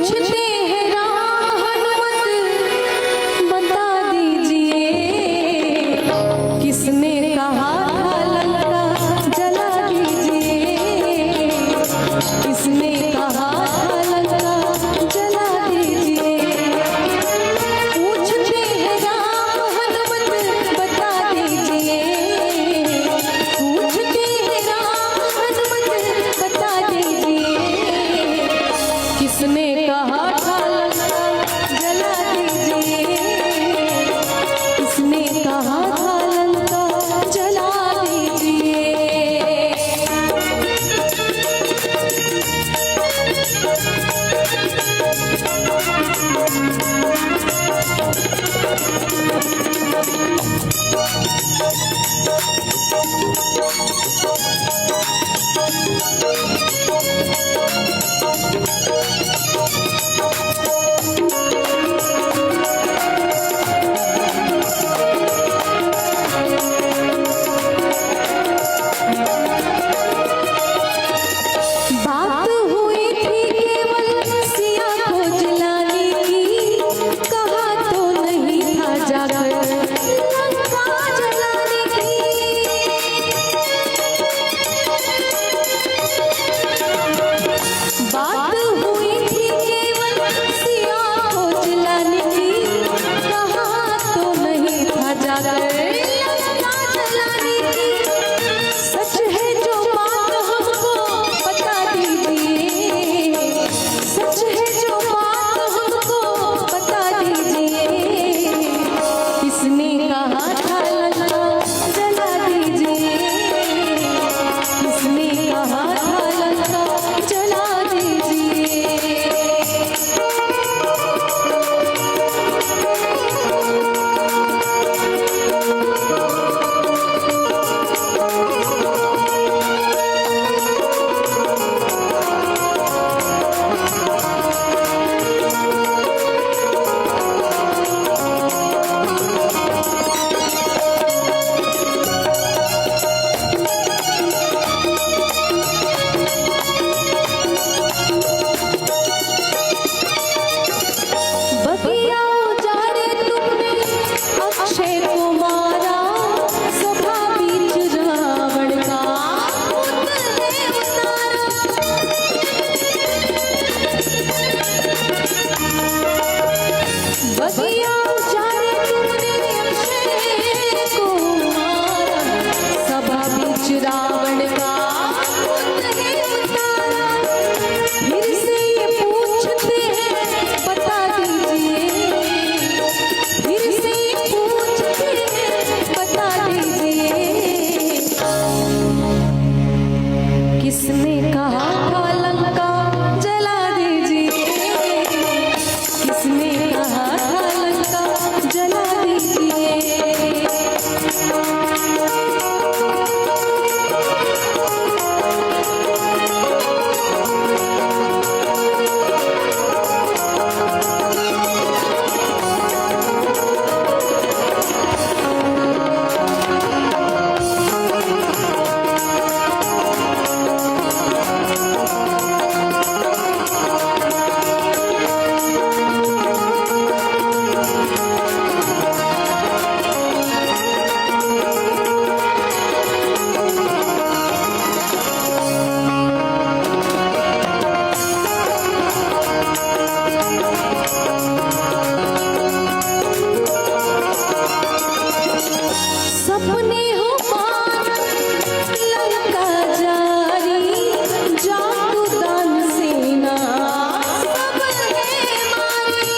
पूछते हैं राम हनुमत बता दीजिए, किसने कहा था लंका जला दीजिए, किसने कहा था लंका जला दीजिए। पूछते हैं राम हनुमत बता दीजिए, पूछते हैं राम हनुमत बता दीजिए, किसने कहा था लंका जला दीजिए, किसने कहा था लंका जला दीजिए। बात हुई थी केवल सिया को जलाने की, कहा तो नहीं था जाकर लंका जलाने की। बात हुई थी केवल सिया को जलाने की, कहा तो नहीं था जाकर लंका जलाने की। सच है जो बात हमको बता दीजिए, सच है जो बात हमको बता दीजिए, किसने कहा था लंका जला दीजिए, किसने कहा था लंका जला दीजिए। बगिया उजारे तुमने अक्षय को मारा, सभा बीच रावण का पुतले उतारा। बगिया उजारे तुमने अक्षय को मारा, सभा बीच रावण का पुतले उतारा। फिर से ये पूछते हैं बता दीजिए, फिर से ये पूछते हैं बता दीजिए, किसने कहा था लंका जला दीजिए, किसने कहा था लंका जला दीजिए। सपने हो मान लंका जारी, जादू दान सेना सब है मारी।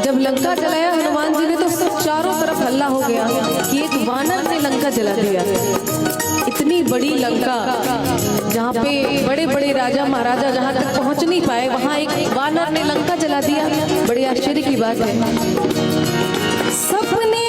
जब लंका जलाया हनुमान जी ने तो सब चारों तरफ हल्ला हो गया कि एक वानर ने लंका जला दिया। इतनी बड़ी लंका जहाँ पे बड़े बड़े राजा महाराजा जहाँ तक पहुँच नहीं पाए, वहाँ एक वानर ने लंका जला दिया। बड़े आश्चर्य की बात है। सपने